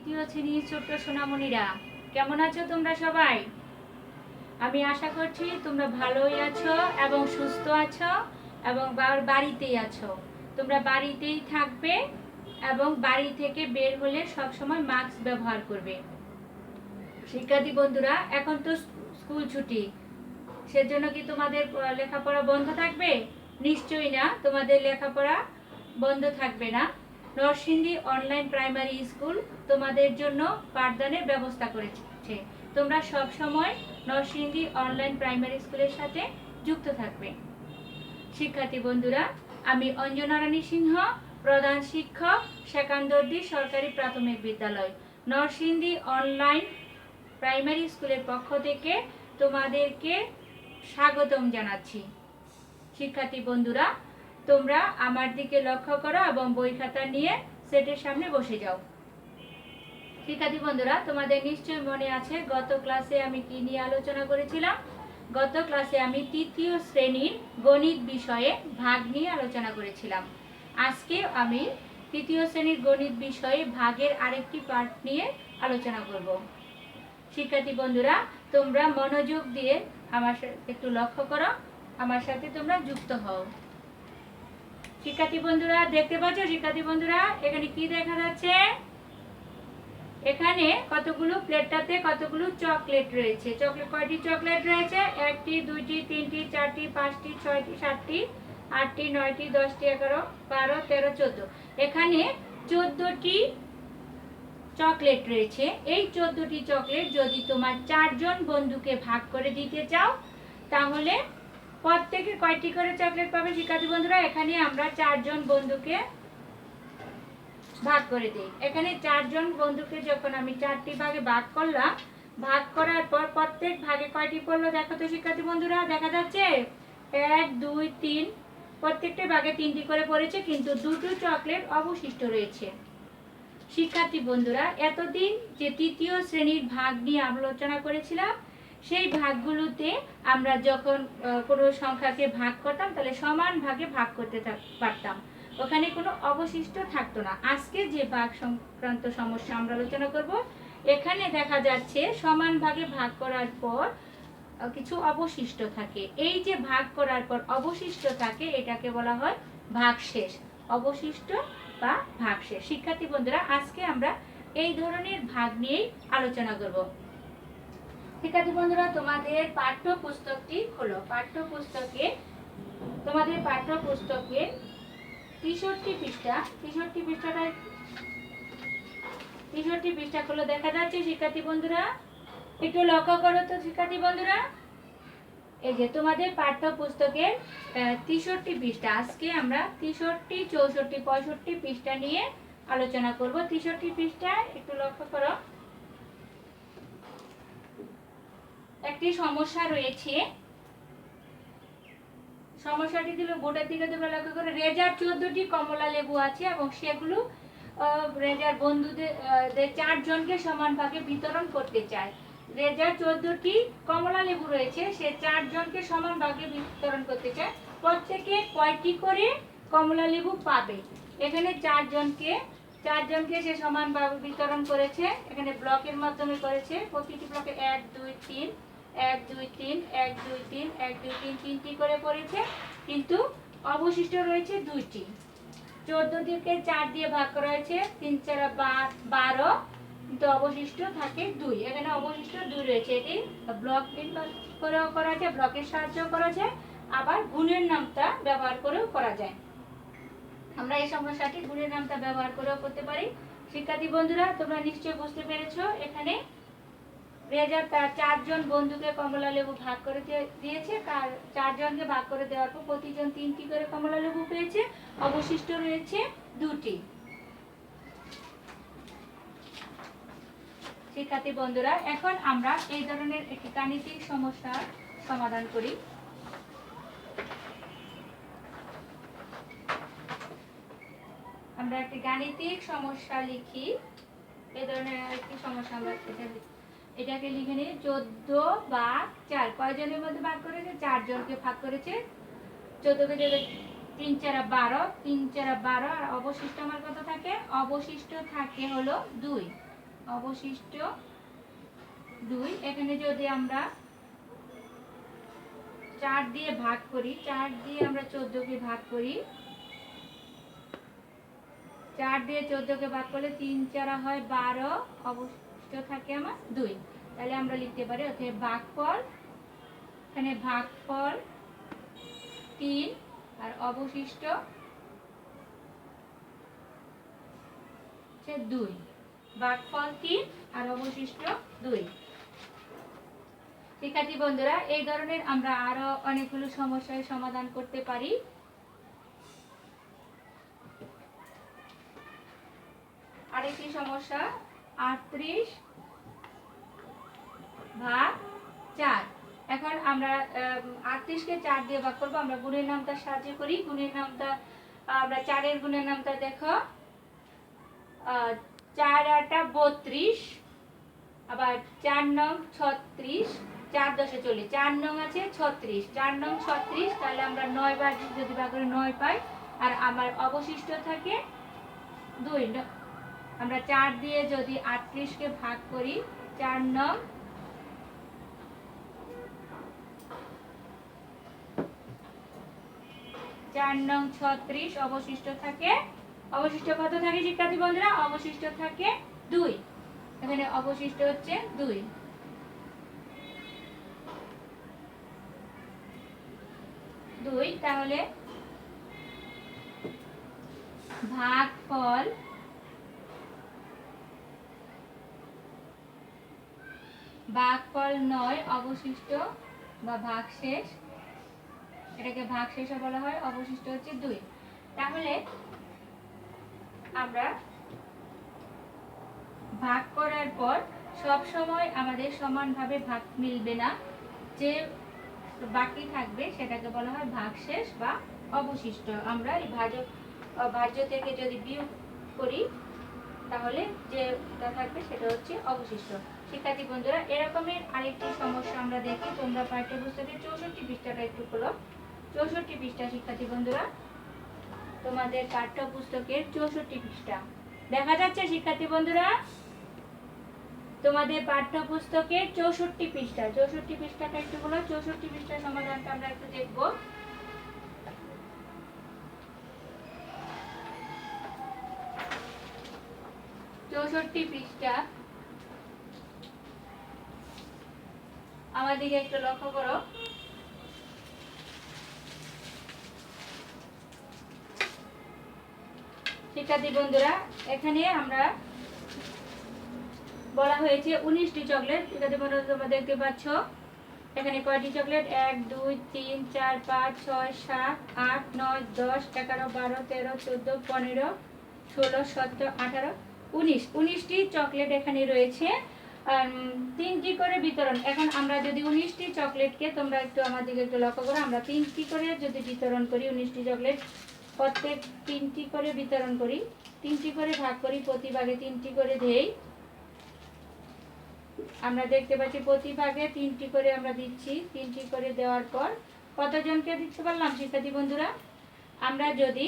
তৃতীয় শ্রেণীর ছোট্ট সোনামণিরা, কেমন আছো তোমরা সবাই? আমি আশা করছি তোমরা ভালোই আছো এবং সুস্থ আছো এবং বাড়িতেই আছো। তোমরা বাড়িতেই থাকবে এবং বাড়ি থেকে বের হলে সব সময় মাস্ক ব্যবহার করবে। শিক্ষার্থী বন্ধুরা, এখন তো স্কুল ছুটি, সেজন্য কি তোমাদের লেখাপড়া বন্ধ থাকবে? নিশ্চয়ই না, তোমাদের লেখাপড়া বন্ধ থাকবে না। নরসিংদী অনলাইন প্রাইমারি স্কুল তোমাদের জন্য পাঠদানের ব্যবস্থা করেছে। তোমরা সব সময় নরসিংদী অনলাইন প্রাইমারি স্কুলের সাথে যুক্ত থাকবে। শিক্ষার্থী বন্ধুরা, আমি অঞ্জনা রানী সিংহ, প্রধান শিক্ষক, সেকান্দরদি সরকারি প্রাথমিক বিদ্যালয়, নরসিংদী অনলাইন প্রাইমারি স্কুলের পক্ষ থেকে তোমাদেরকে স্বাগতম জানাচ্ছি। শিক্ষার্থী বন্ধুরা, তোমরা আমার দিকে লক্ষ্য করো এবং বই খাতা নিয়ে সেটের সামনে বসে যাও। শিক্ষার্থী বন্ধুরা, তোমাদের নিশ্চয়ই মনে আছে গত ক্লাসে আমি কি নিয়ে আলোচনা করেছিলাম। গত ক্লাসে আমি তৃতীয় শ্রেণীর গণিত বিষয়ে ভাগ নিয়ে আলোচনা করেছিলাম। আজকে আমি তৃতীয় শ্রেণীর গণিত বিষয়ে ভাগের আরেকটি পার্ট নিয়ে আলোচনা করব। শিক্ষার্থী বন্ধুরা, তোমরা মনোযোগ দিয়ে আমার সাথে একটু লক্ষ্য করো, আমার সাথে তোমরা যুক্ত হও। শিক্ষার্থী বন্ধুরা, দেখতে পাচ্ছ শিক্ষার্থী বন্ধুরা, এখানে কি দেখা যাচ্ছে? এখানে কতগুলো প্লেটটাতে কতগুলো চকলেট রয়েছে। চকলেট কয়টি চকলেট রয়েছে? 1টি 2টি 3টি 4টি 5টি 6টি 7টি 8টি 9টি 10টি 11 12 13 14। এখানে 14টি চকলেট রয়েছে। এই 14টি চকলেট যদি তোমার 4 জন বন্ধুকে ভাগ করে দিতে চাও, তাহলে প্রত্যেকে কয়টি করে চকলেট পাবে? শিক্ষার্থী বন্ধুরা, এখানে আমরা 4 জন বন্ধুকে ভাগ করে দিই। এখানে 4 জন বন্ধুকে যখন আমি 4টি ভাগে ভাগ করলাম, ভাগ করার পর প্রত্যেক ভাগে কয়টি পড়লো দেখো তো শিক্ষার্থী বন্ধুরা, দেখা যাচ্ছে 1 2 3, প্রত্যেকটা ভাগে 3টি করে পড়েছে, কিন্তু 2টো চকলেট অবশিষ্ট রয়েছে। শিক্ষার্থী বন্ধুরা, এতদিন যে তৃতীয় শ্রেণীর ভাগ নিয়ে আলোচনা করেছিলাম, সেই ভাগগুলোতে আমরা যখন কোনো সংখ্যাকে ভাগ করতাম তাহলে সমান ভাগে ভাগ করতে পারতাম, ওখানে কোনো অবশিষ্ট থাকতো না। আজকে যে ভাগ সংক্রান্ত সমস্যা আমরা আলোচনা করব, এখানে দেখা যাচ্ছে সমান ভাগে ভাগ করার পর কিছু অবশিষ্ট থাকে। এই যে ভাগ করার পর অবশিষ্ট থাকে, এটাকে বলা হয় ভাগশেষ। অবশিষ্ট বা ভাগশেষ। শিক্ষার্থী বন্ধুরা, আজকে আমরা এই ধরনের ভাগ নিয়েই আলোচনা করব। শিক্ষার্থী বন্ধুরা, তোমাদের পাঠ্যপুস্তকটি খোলো। তোমাদের পাঠ্যপুস্তকে 63 পৃষ্ঠা, 63 পৃষ্ঠা খোলো। দেখা যাচ্ছে শিক্ষার্থী বন্ধুরা, একটু লক্ষ্য করো তো শিক্ষার্থী বন্ধুরা, এই যে তোমাদের পাঠ্যপুস্তকের 63 পৃষ্ঠা। আজকে আমরা 63 64 65 পৃষ্ঠা নিয়ে আলোচনা করব। 63 পৃষ্ঠায় একটু লক্ষ্য করো, একটি সমস্যা রয়েছে। সমস্যাটি দিল বোর্ডের দিকে তোমরা লক্ষ্য করো, রেজার 14টি কমলা লেবু আছে এবং সেগুলো রেজার বন্ধুদের 4 জনকে সমান ভাগে বিতরণ করতে চায়। রেজার 14টি কমলা লেবু রয়েছে, সে 4 জনকে সমান ভাগে বিতরণ করতে চায়। প্রত্যেকে কয়টি করে কমলা লেবু পাবে? এখানে 4 জনকে সে সমান ভাবে বিতরণ করেছে। এখানে ব্লকের মাধ্যমে করেছে। প্রতিটি ব্লকে 1 2 3 1 2 3 1 2 3 1 2 3 3টি করে পড়েছে, কিন্তু অবশিষ্ট রয়েছে 2টি। 14 দিকে 4 দিয়ে ভাগ করা হয়েছে, 3 4 12, কিন্তু অবশিষ্ট থাকে 2। এখানে অবশিষ্ট 2 রয়েছে। এটি ব্লক করেও করা যায়, ব্লকের সাহায্য করা যায়, আবার গুণের নামতা ব্যবহার করেও করা যায়। আমরা এই সমস্যাটি গুণের নামতা ব্যবহার করেও করতে পারি। শিক্ষার্থী বন্ধুরা, তোমরা নিশ্চয়ই বুঝতে পেরেছো, এখানে রেজা তার 4 জন বন্ধুকে কমলা লেবু ভাগ করে দিয়েছে। 4 জনকে ভাগ করে দেওয়ার পর প্রতিজন 3টি করে কমলা লেবু পেয়েছে, অবশিষ্ট রয়েছে 2টি। শিক্ষার্থী বন্ধুরা, এখন আমরা এই ধরনের একটি গাণিতিক সমস্যার সমাধান করি। আমরা একটি গাণিতিক সমস্যা লিখি। এই ধরনের একটি সমস্যা আমরা এটাকে লিখে নিই। 14 ভাগ 4 কয়জনের মধ্যে ভাগ করেছে? 4 জনকে ভাগ করেছে। 14 কে যদি 3 4 12, 3 4 12, আর অবশিষ্ট আমার কত থাকে? অবশিষ্ট থাকে হলো 2। অবশিষ্ট 2। এখানে যদি আমরা 4 দিয়ে ভাগ করি, 4 দিয়ে আমরা 14 কে ভাগ করি, 4 দিয়ে 14 কে ভাগ করলে 3 4 হয় 12, অবশিষ্ট থাকে আমার 2। তাহলে আমরা লিখতে পারি অতএব ভাগফল, এখানে ভাগফল 3 আর অবশিষ্ট 2। ভাগফল 3 আর অবশিষ্ট 2। শিক্ষার্থী বন্ধুরা, এই ধরনের আমরা আরো অনেকগুলো সমস্যার সমাধান করতে পারি। আরেকটি সমস্যা 38 ভাগ 4। এখন আমরা 38 কে 4 দিয়ে ভাগ করব। আমরা গুণের নামটা সাহায্য করি। গুণের নামটা আমরা 4 এর গুণের নামটা দেখো, 4 8 32, আবার 4 নং 36, 4 10 40, 4 নং আছে 36, 4 নং 36। তাহলে আমরা 9 বার যদি ভাগ করি 9 পাই, আর আমার অবশিষ্ট থাকে 2। আমরা 4 দিয়ে যদি 38 কে ভাগ করি, 4 নং 36, অবশিষ্ট থাকে, অবশিষ্ট কত থাকে শিক্ষার্থী বন্ধুরা? অবশিষ্ট থাকে 2। এখানে অবশিষ্ট হচ্ছে 2। তাহলে ভাগফল ভাগফল 9, অবশিষ্ট বা ভাগশেষ, এটাকে ভাগশেষও বলা হয়, অবশিষ্ট হচ্ছে 2। তাহলে আমরা ভাগ করার পর সব সময় আমাদের সমানভাবে ভাগ মিলবে না, যে বাকি থাকবে সেটাকে বলা হয় ভাগশেষ বা অবশিষ্ট। আমরা এই ভাজ্য থেকে যদি বিয়োগ করি তাহলে যেটা থাকবে সেটা হচ্ছে অবশিষ্ট। শিক্ষার্থী বন্ধুরা, এরকমের আরেকটি সমস্যা আমরা দেখি। তোমরা পাঠ্যপুস্তকের 64 পৃষ্ঠাটা একটু খোলো। 64 পৃষ্ঠা শিক্ষার্থী বন্ধুরা, তোমাদের পাঠ্যপুস্তকের 64 পৃষ্ঠা দেখা যাচ্ছে শিক্ষার্থী বন্ধুরা? তোমাদের পাঠ্যপুস্তকের 64 পৃষ্ঠা, 64 পৃষ্ঠাটা একটু খোলো। 64 পৃষ্ঠার সমাধানটা আমরা একটু দেখব। পৃষ্ঠা আমার দিকে একটু লক্ষ্য করো। শিক্ষার্থী বন্ধুরা, এখানে আমরা বলা হয়েছে 19টি চকলেট। শিক্ষার্থী বন্ধুরা, তোমরা দেখতে পাচ্ছ এখানে কয়টি চকলেট? 1 2 3 4 5 6 7 8 9 10 11 12 13 14 15 16 17 18 19, 19টি চকলেট এখানে রয়েছে। 3টি করে বিতরণ। এখন আমরা যদি 19টি চকলেটকে, তোমরা একটু আমার দিকে একটু লক্ষ্য করো, আমরা 3টি করে যদি বিতরণ করি, 19টি চকলেট প্রত্যেক 3টি করে বিতরণ করি, 3টি করে ভাগ করি, প্রতি ভাগে 3টি করে দেই। আমরা দেখতে পাচ্ছি প্রতি ভাগে 3টি করে আমরা দিচ্ছি। 3টি করে দেওয়ার পর কতজনকে দিতে পারলাম শিক্ষার্থী বন্ধুরা? আমরা যদি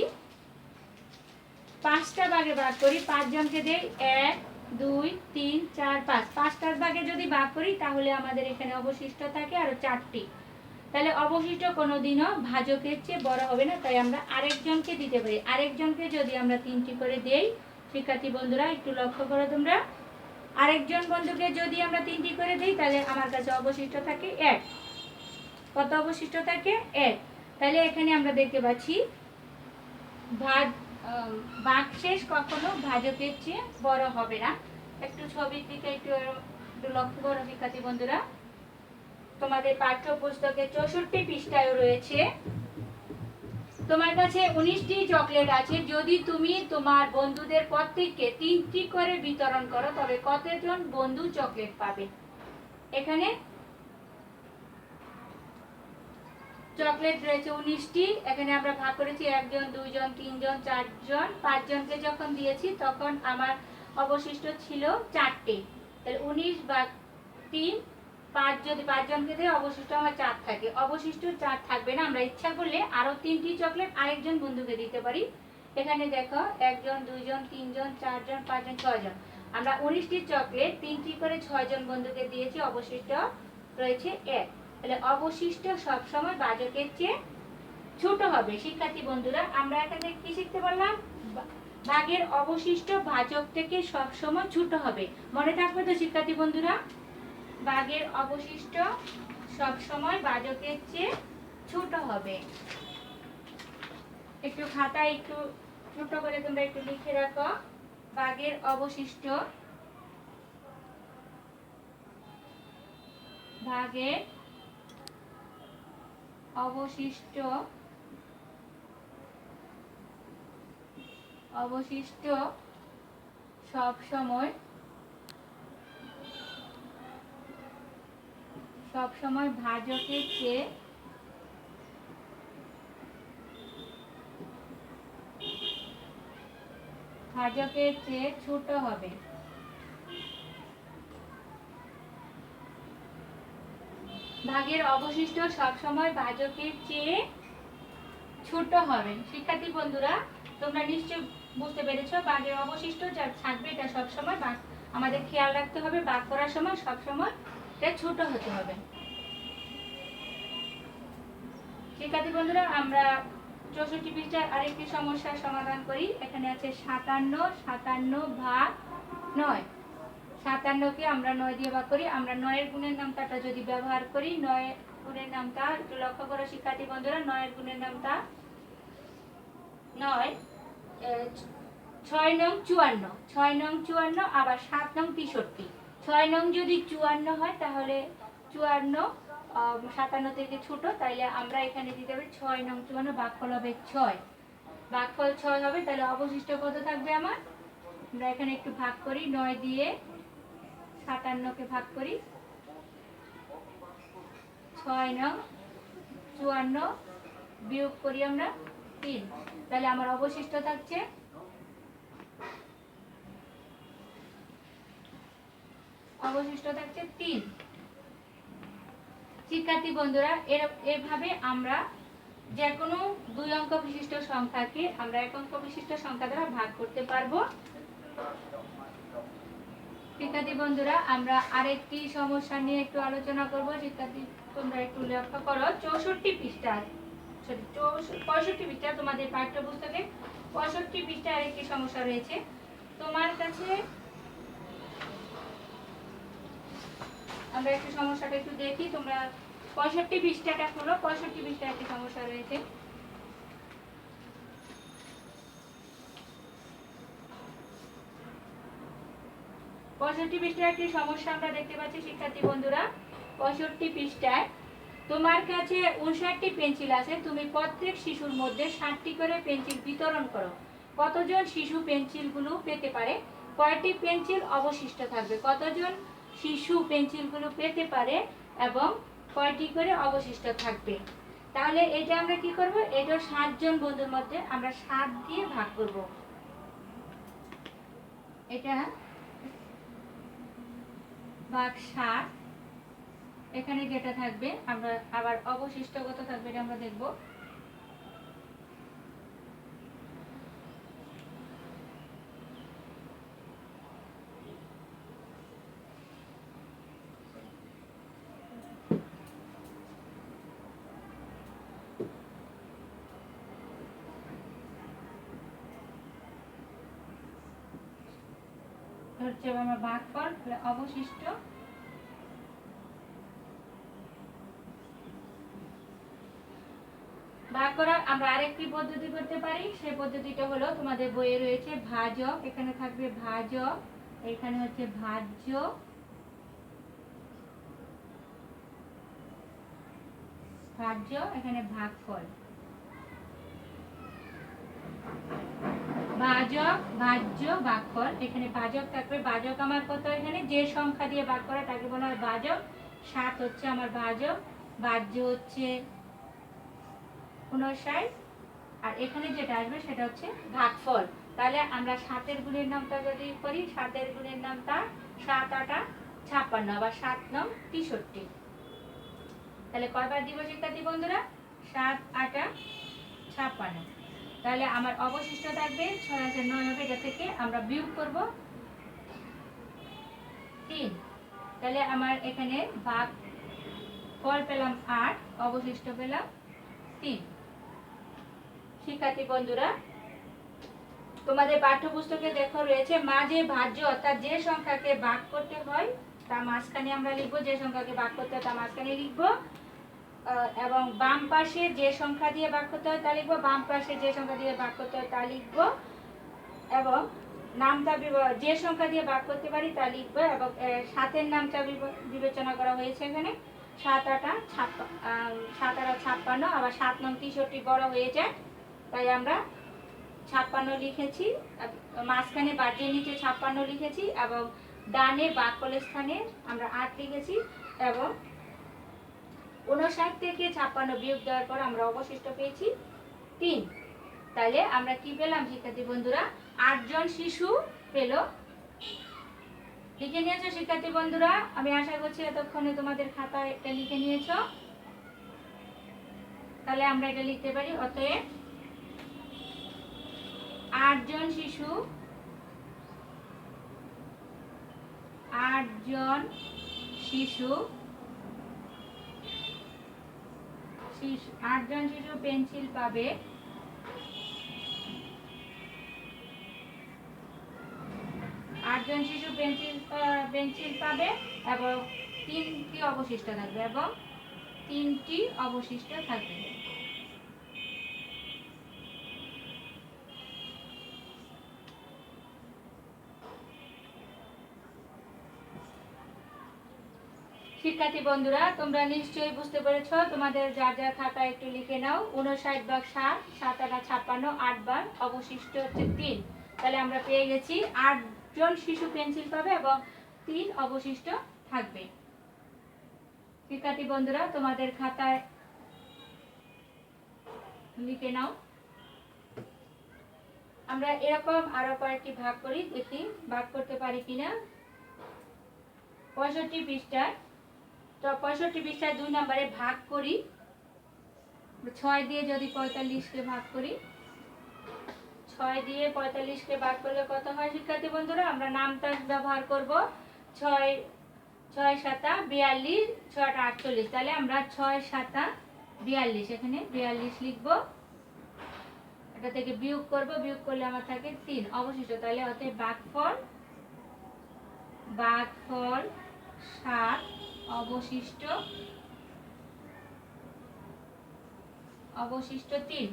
5টা ভাগে ভাগ করি, 5 জনকে দেই। 1 2 3 4 5, 5টার ভাগে যদি ভাগ করি তাহলে আমাদের এখানে অবশিষ্ট থাকে আরো 4টি। তাহলে অবশিষ্ট কোনোদিনও ভাজকের চেয়ে বড় হবে না, তাই আমরা আরেকজনকে দিতে পারি। আরেকজনকে যদি আমরা 3টি করে দেই, শিক্ষার্থী বন্ধুরা একটু লক্ষ্য করো তোমরা, আরেকজন বন্ধুকে যদি আমরা 3টি করে দিই তাহলে আমার কাছে অবশিষ্ট থাকে 1। কত অবশিষ্ট থাকে? 1। তাহলে এখানে আমরা দেখতে পাচ্ছি ভাগশেষ কখনো ভাজকের চেয়ে বড় হবে না। একটু ছবির দিকে একটু লক্ষ্য করো শিক্ষার্থী বন্ধুরা। তোমাদের পাঠ্যপুস্তকে 64 পৃষ্ঠায় রয়েছে, তোমার কাছে 19টি চকলেট আছে। যদি তুমি তোমার বন্ধুদের প্রত্যেককে 3টি করে বিতরণ করো তবে কতজন বন্ধু চকলেট পাবে? এখানে চকলেট রয়েছে 19টি। এখানে আমরা ভাগ করেছি 1 জন 2 জন 3 জন 4 জন, 5 জনকে যখন দিয়েছি তখন আমার অবশিষ্ট ছিল 4টি। তাহলে 19 ভাগ 3, 5 যদি 5 জনকে দেই অবশিষ্ট আমার 4 থাকে। অবশিষ্ট 4 থাকবে না, আমরা ইচ্ছা করলে আরো 3টি চকলেট আরেকজন বন্ধুকে দিতে পারি। এখানে দেখো 1 জন 2 জন 3 জন 4 জন 5 জন 6 জন, আমরা 19টি চকলেট 3টি করে 6 জন বন্ধুকে দিয়েছি, অবশিষ্ট রয়েছে 1। তাহলে অবশিষ্ট সব সময় ভাজকের চেয়ে ছোট হবে। শিক্ষার্থী বন্ধুরা, আমরা এখানে কি শিখতে পারলাম? ভাগের অবশিষ্ট ভাজক থেকে সব সময় ছোট হবে। মনে থাকবে তো শিক্ষার্থী বন্ধুরা? ভাগের অবশিষ্ট সব সময় ভাজকের চেয়ে ছোট হবে। একটু খাতায় একটু ছোট করে তোমরা একটু লিখে রাখো। ভাগের অবশিষ্ট, ভাগের অবশিষ্ট সব সময় ভাজকের চেয়ে ছোট হবে। ভাগের অবশিষ্ট সব সময় ভাজকের চেয়ে ছোট হবে। শিক্ষার্থী বন্ধুরা, তোমরা নিশ্চয় বুঝতে পেরেছো, ভাগের অবশিষ্ট যা থাকবে এটা সব সময় আমাদের খেয়াল রাখতে হবে, ভাগ করার সময় সব সময় এটা ছোট হতে হবে। শিক্ষার্থী বন্ধুরা, আমরা 64 পৃষ্ঠার আরেকটি সমস্যার সমাধান করি। এখানে আছে 57 ভাগ 9। 57কে আমরা 9 দিয়ে ভাগ করি। আমরা 9 এর গুণের নামটা যদি ব্যবহার করি, 9 এর গুণের নামটা একটু লক্ষ্য করো শিক্ষার্থী বন্ধুরা। 9 এর গুণের নামটা 9 6 নং 54, 6 নং 54, আবার 7 নং 63। 6 নং যদি 54 হয় তাহলে 54 57 থেকে ছোট, তাইলে আমরা এখানে দিতে হবে 6 নং 54, ভাগফল হবে 6। ভাগফল 6 হবে, তাহলে অবশিষ্ট কত থাকবে আমার? আমরা এখানে একটু ভাগ করি, 9 দিয়ে 57কে ভাগ করি। 6 নং 54 বিয়োগ করি আমরা 3, তাহলে আমার অবশিষ্ট থাকছে 3। শিক্ষার্থী বন্ধুরা, এভাবে আমরা যে কোনো 2 অঙ্ক বিশিষ্ট সংখ্যাকে আমরা 1 অঙ্ক বিশিষ্ট সংখ্যা দ্বারা ভাগ করতে পারবো। শিক্ষার্থী বন্ধুরা, আমরা আরেকটি সমস্যা নিয়ে একটু আলোচনা করব। শিক্ষার্থী তোমরা একটু লক্ষ্য করো, 65 পৃষ্ঠা তোমাদের পাঠ্যপুস্তকে 65 পৃষ্ঠায় আরেকটি সমস্যা রয়েছে তোমার কাছে। আমরা একটু সমস্যাটা একটু দেখি। তোমরা 65 পৃষ্ঠাটা খোলো। 65 পৃষ্ঠায় একটি সমস্যা রয়েছে। পৃষ্ঠায় একটি সমস্যা আমরা দেখতে পাচ্ছি শিক্ষার্থী বন্ধুরা। 65 পৃষ্ঠায় তোমার কাছে 59টি পেন্সিল আছে। তুমি প্রত্যেক শিশুর মধ্যে 60টি করে পেন্সিল বিতরণ করো। কতজন শিশু পেন্সিলগুলো পেতে পারে? কয়টি পেন্সিল অবশিষ্ট থাকবে? কতজন শিশু পেন্সিলগুলো পেতে পারে এবং কয়টি করে অবশিষ্ট থাকবে? তাহলে এটা আমরা কি করব? এটা 7 জন বন্ধুর মধ্যে আমরা 7 দিয়ে ভাগ করব। এটা ভাগ 7, এখানে যেটা থাকবে আমরা আবার অবশিষ্ট কত থাকবে এটা আমরা দেখব। হচ্ছে আমার ভাগফল, অবশিষ্ট ভাগ করার আমরা আরেকটি পদ্ধতি করতে পারি। সেই পদ্ধতিটা হলো তোমাদের বইয়ে রয়েছে ভাজক। এখানে থাকবে ভাজক, এখানে হচ্ছে ভাজ্য, এখানে ভাগফল। ভাজক, ভাজ্য, ভাগফল। এখানে ভাজক থাকবে। ভাজক আমার কত? এখানে যে সংখ্যা দিয়ে ভাগ করা তাকে বলা হয় ভাজক। 7 হচ্ছে আমার ভাজক, ভাজ্য হচ্ছে 59, আর এখানে যেটা আসবে সেটা হচ্ছে ভাগফল। তাহলে আমরা 7 এর গুণের নামটা যদি করি, 7 এর গুণের নামটা 7 8 56, আবার 7 9 63। তাহলে কয়বার দিব শিক্ষার্থী বন্ধুরা? 7 8 56। তাহলে আমার অবশিষ্ট থাকবে 6 9 হবে। এটা থেকে আমরা বিয়োগ করব তাহলে আমার এখানে ভাগ ফল পেলাম 8, অবশিষ্ট পেলাম 3। শিক্ষার্থী বন্ধুরা, তোমাদের পাঠ্যপুস্তকে দেখো রয়েছে মাঝে ভাজ্য, অর্থাৎ যে সংখ্যাকে ভাগ করতে হয় তা মাঝখানে আমরা লিখবো, যে সংখ্যাকে ভাগ করতে হয় তা মাঝখানে লিখবো, এবং বাম পাশে যে সংখ্যা দিয়ে ভাগ করতে হয় তা লিখবো, বাম পাশে যে সংখ্যা দিয়ে ভাগ করতে হয় তা লিখবো, এবং নামটা যে সংখ্যা দিয়ে ভাগ করতে পারি তা লিখবো, এবং 7-এর নামটা বিবেচনা করা হয়েছে এখানে। 7 8 56, আবার 7 9 63 বড় হয়ে যায়, তাই আমরা 56 লিখেছি, মাঝখানে বাটির নিচে 56 লিখেছি, এবং ডানে বাক্যলের স্থানে আমরা 8 লিখেছি, এবং 59 থেকে 56 বিয়োগ দেওয়ার পর আমরা অবশিষ্ট পেয়েছি 3। তাহলে আমরা কি পেলাম শিক্ষার্থী বন্ধুরা? 8 জন শিশু পেল। লিখে নিয়েছো শিক্ষার্থী বন্ধুরা? আমি আশা করছি এতক্ষণে তোমাদের খাতায় এটা লিখে নিয়েছো। তাহলে আমরা এটা লিখতে পারি, অতএব 8 জন শিশু 8 জন শিশু পেন্সিল পাবে। 8 জন শিশু পেন্সিল পাবে, এবং 3টি অবশিষ্ট থাকবে, শিক্ষার্থী বন্ধুরা, তোমরা নিশ্চয়ই বুঝতে পেরেছো। তোমাদের যার যার খাতা একটু লিখে নাও। 59 ভাগ 7, 7 8 56, 8 বার অবশিষ্ট হচ্ছে 3। তাহলে আমরা পেয়ে গেছি 8 জন শিশু পেন্সিল পাবে এবং 3 অবশিষ্ট থাকবে। শিক্ষার্থী বন্ধুরা, তোমাদের খাতায় লিখে নাও। আমরা এরকম আরো কয়েকটি ভাগ করি, দেখি ভাগ করতে পারি কিনা। 65 পৃষ্ঠায়, তো 65 পৃষ্ঠায় 2 নম্বরে ভাগ করি। 6 দিয়ে যদি 45-কে ভাগ করি, 6 দিয়ে 45-কে ভাগ করলে কত হয় শিক্ষার্থী বন্ধুরা? আমরা নামতা ব্যবহার করব। 6 6 7 42, 6 8 48। তাহলে আমরা 6 7 42, এখানে 42 লিখবো। এটা থেকে বিয়োগ করব, বিয়োগ করলে আমার থাকে 3 অবশিষ্ট। তাহলে অতএব ভাগফল 7, অবশিষ্ট 3।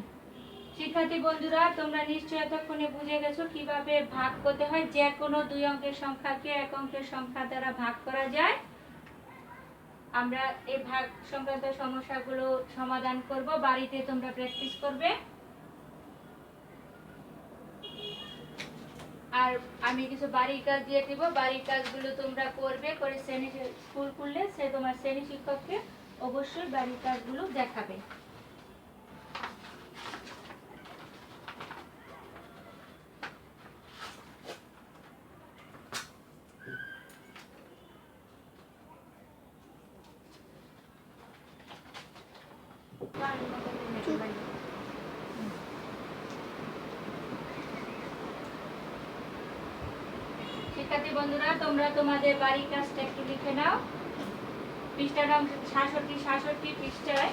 শিক্ষার্থী বন্ধুরা, তোমরা নিশ্চয়ই এতক্ষণে বুঝে গেছো কিভাবে ভাগ করতে হয়। যে কোনো 2 অঙ্কের সংখ্যাকে 1 অঙ্কের সংখ্যা দ্বারা ভাগ করা যায়। আমরা এই ভাগ সংক্রান্ত সমস্যাগুলো সমাধান করব, বাড়িতে তোমরা প্র্যাকটিস করবে। আর আমি কিছু বাড়ির কাজ দিয়ে দেব, বাড়ির কাজগুলো তোমরা করবে, করে স্কুল খুললে তোমার শ্রেণী শিক্ষককে অবশ্যই বাড়ির কাজগুলো দেখাবে। শিক্ষার্থী বন্ধুরা, তোমরা তোমাদের বাড়ির কাজটা একটু লিখে নাও। পৃষ্ঠার নাম 66 পৃষ্ঠায়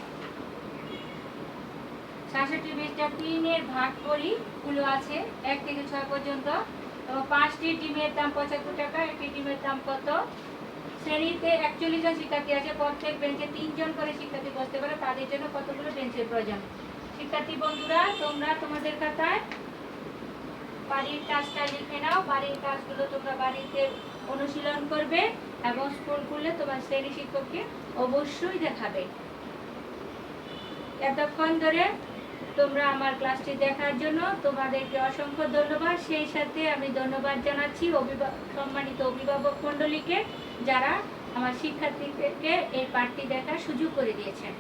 3-এর ভাগ করি গুলো আছে 1 থেকে 6 পর্যন্ত, এবং 5টি ডিমের দাম 75 টাকা। একটি ডিমের দাম কত? শ্রেণীতে 41 জন শিক্ষার্থী আছে, প্রত্যেক বেঞ্চে 3 জন করে শিক্ষার্থী বসতে পারে, তাদের জন্য কতগুলো বেঞ্চের প্রয়োজন? শিক্ষার্থী বন্ধুরা, তোমরা তোমাদের খাতায় বাড়ির কাজটা লিখে নাও। বাড়ির কাজগুলো তোমরা বাড়িতে অনুশীলন করবে এবং স্কুল খুললে তোমার শ্রেণী শিক্ষককে অবশ্যই দেখাবে। এতক্ষণ ধরে তোমরা আমার ক্লাসটি দেখার জন্য তোমাদেরকে অসংখ্য ধন্যবাদ। সেই সাথে আমি ধন্যবাদ জানাচ্ছি সম্মানিত অভিভাবক মণ্ডলীকে, যারা আমার শিক্ষার্থীদেরকে এই পাঠটি দেখার সুযোগ করে দিয়েছেন।